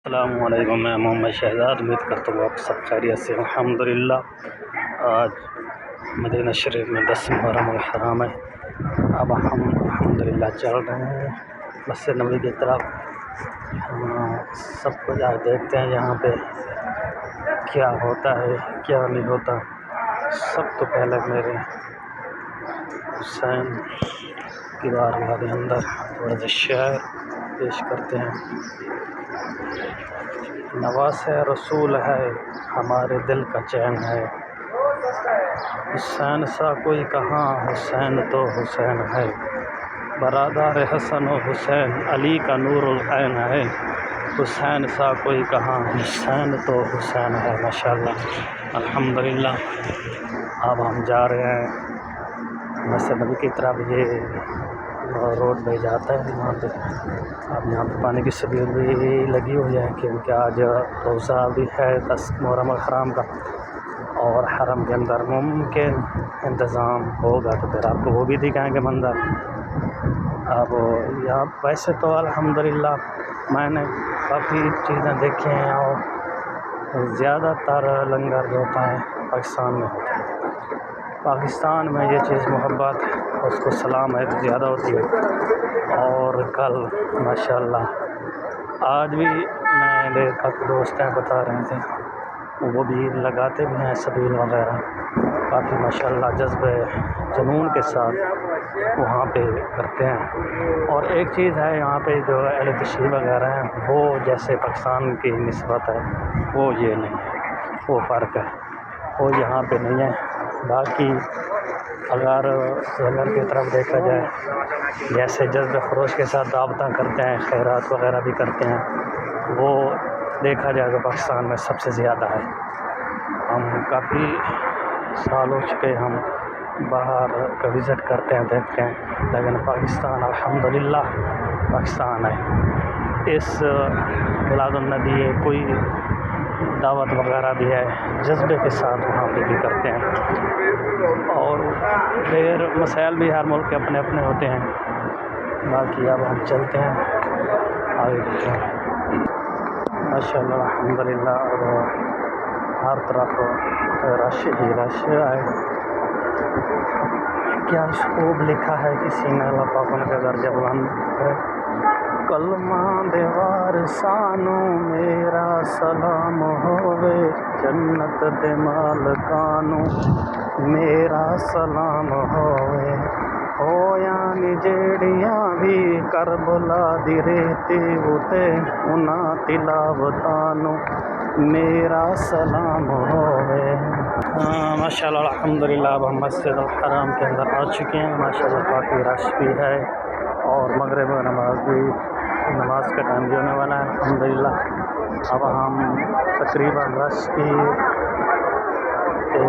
السلام علیکم، میں محمد شہزاد امید کرتا ہوں آپ سب خیریت سے ہوں۔ الحمدللہ آج مدینہ شریف میں 10 محرم الحرام ہے۔ اب ہم الحمدللہ چل رہے ہیں مسجد نبوی کی طرف۔ سب کچھ آج دیکھتے ہیں یہاں پہ کیا ہوتا ہے کیا نہیں ہوتا۔ سب تو پہلے میرے حسین کی بارگاہ کے اندر تھوڑا سا شعر پیش کرتے ہیں۔ نواز رسول ہے ہمارے دل کا چین ہے، حسین سا کوئی کہاں حسین تو حسین ہے، برادر حسن و حسین علی کا نور العین ہے، حسین سا کوئی کہاں حسین تو حسین ہے۔ ماشاءاللہ الحمدللہ اب ہم جا رہے ہیں مسجد نبوی کی طرف۔ یہ روڈ پہ جاتا ہے وہاں پہ۔ اب یہاں پہ پانی کی سبیل بھی لگی ہوئی ہے کیونکہ آج روزہ بھی ہے 10 محرم الحرام کا، اور حرم کے اندر ممکن انتظام ہوگا تو پھر آپ کو وہ بھی دکھائیں گے منظر۔ اب یہاں ویسے تو الحمدللہ میں نے کافی چیزیں دیکھی ہیں، اور زیادہ تر لنگر جو ہوتا ہے پاکستان میں ہوتا ہے۔ پاکستان میں یہ چیز محبت اس کو سلام ہے زیادہ ہوتی ہے۔ اور کل ماشاءاللہ آج بھی میرے کافی دوست ہیں بتا رہے تھے وہ بھی لگاتے بھی ہیں سبیل وغیرہ، کافی ماشاءاللہ جذبے جنون کے ساتھ وہاں پہ کرتے ہیں۔ اور ایک چیز ہے یہاں پہ جو اہل تشیع وغیرہ ہیں وہ جیسے پاکستان کی نسبت ہے وہ یہ نہیں ہے، وہ فرق ہے، وہ یہاں پہ نہیں ہے۔ باقی اگر ظلم کی طرف دیکھا جائے جیسے جذب خروش کے ساتھ دعوتیں کرتے ہیں، خیرات وغیرہ بھی کرتے ہیں، وہ دیکھا جائے تو پاکستان میں سب سے زیادہ ہے۔ ہم کافی سال ہو چکے ہم باہر کا وزٹ کرتے ہیں دیکھتے ہیں، لیکن پاکستان الحمدللہ پاکستان ہے۔ اس میلاد النبی ہے کوئی دعوت وغیرہ بھی ہے جذبے کے ساتھ وہاں پہ بھی کرتے ہیں، اور پھر مسائل بھی ہر ملک کے اپنے اپنے ہوتے ہیں۔ باقی اب ہم چلتے ہیں آگے دیکھتے ہیں۔ ماشاءاللہ الحمدللہ اور ہر طرف رش ہی رش ہے۔ کیا خوب لکھا ہے کسی نے، اللہ پاک ان کا درجہ بلند ہے۔ کلمہ دیوار سانو میرا سلام ہووے، جنت دے مالکانو میرا سلام ہووے، ہویاں جیڑیاں بھی کربلا دی ریتی اتے انہاں تلاوتانو میرا سلام ہووے۔ ماشاءاللہ الحمدللہ اب ہم مسجد الحرام کے اندر آ چکے ہیں۔ ماشاءاللہ کافی رش بھی ہے، اور مغرب نماز کا ٹائم بھی ہونے والا ہے الحمدللہ۔ اب ہم تقریباً رش کے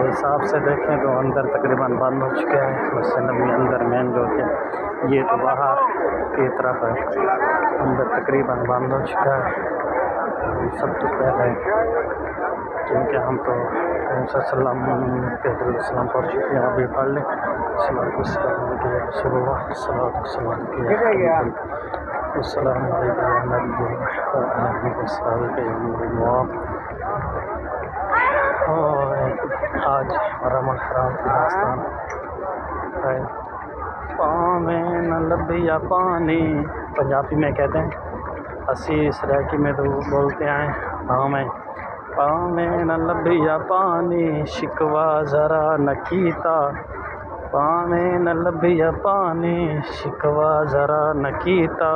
حساب سے دیکھیں تو اندر تقریباً بند ہو چکا ہے مسجد نبوی اندر مین جو کہ یہ تو باہر کی طرف ہے، اندر تقریباً بند ہو چکا ہے۔ سب تو پہلے کیونکہ ہم تو صلی اللہ علیہ وسلم پڑھ چکے ہیں، ابھی پڑھ لیں صلاۃ والسلام علیہ رسول اللہ، صلاۃ والسلام علیہ السلام علیکم یا نبی اللہ وصحبہ یوم۔ آج محرم الحرام کی داستان ہے۔ پاویں نہ لبھیا پانی، پنجابی میں کہتے ہیں، اسی سرائکی میں تو بولتے ہیں پاویں نہ لبھیا پانی، شکوا ذرا نہ کیتا، پاویں نہ لبھیا پانی، شکوا ذرا نہ کیتا،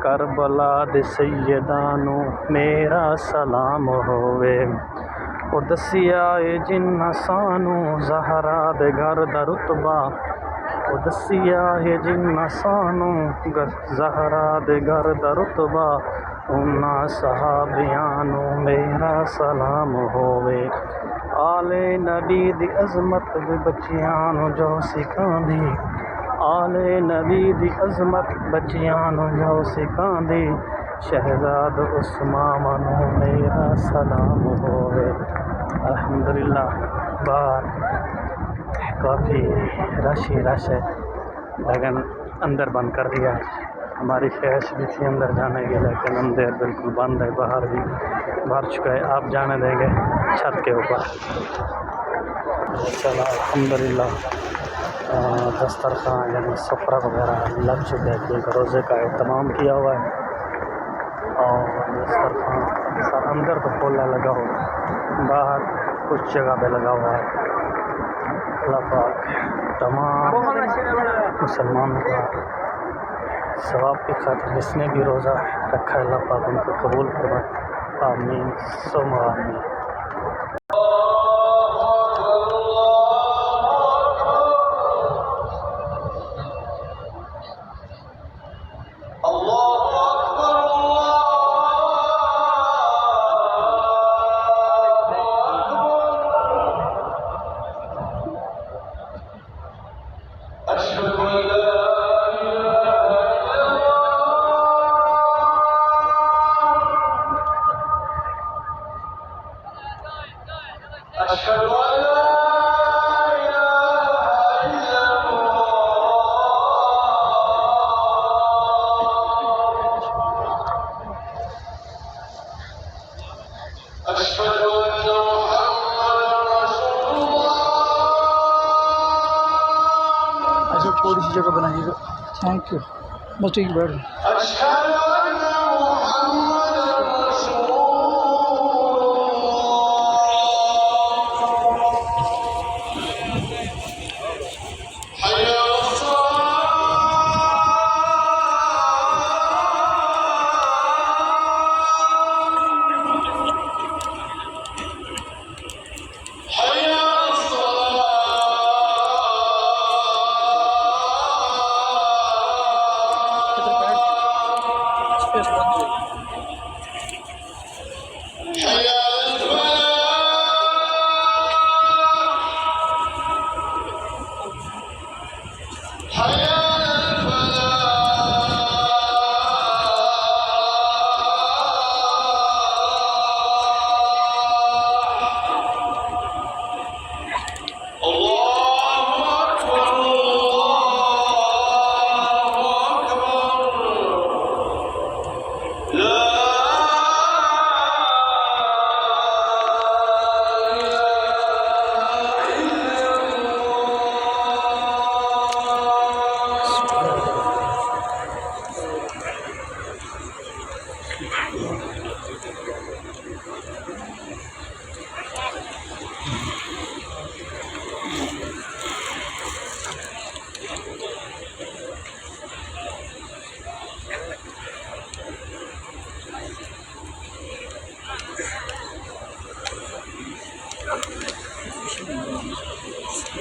کربلا دے سیدانو میرا سلام ہووے، او دسیا اے جنہ سانو زہرا دے گھر دا رتبہ، او دسیا اے جنہ سانو زہرا دے گھر دا رتبہ، انہاں صحابیانو میرا سلام ہووے، آلے نبی دی عظمت دے بچیاں نو جو سکھاندی، آلے نبی دی عظمت بچیاں نو جو سکھاندی، شہزاد عثمان نو میرا سلام ہووے۔ الحمدللہ باہر کافی رش ہی رش ہے، لیکن اندر بند کر دیا ہے۔ ہماری خواہش بھی تھی اندر جانے کی، لیکن اندر بالکل بند ہے، باہر بھی بھر چکا ہے. آپ جانے دیں گے چھت کے اوپر؟ چلا الحمدللہ دسترخوان یعنی سفرہ وغیرہ لگ چکے ہیں کیونکہ روزے کا اہتمام کیا ہوا ہے. اور دسترخوان اندر تو کھولا لگا ہوا، باہر کچھ جگہ پہ لگا ہوا ہے. اللہ پاک تمام مسلمانوں کا ثواب کی خاطر جس نے بھی روزہ رکھا ہے اللہ پاک ان کو قبول فرمائے. آمین ثم آمین. تھوڑی سی جگہ بنائیے گا. Thank you. بس ٹھیک بیٹھ.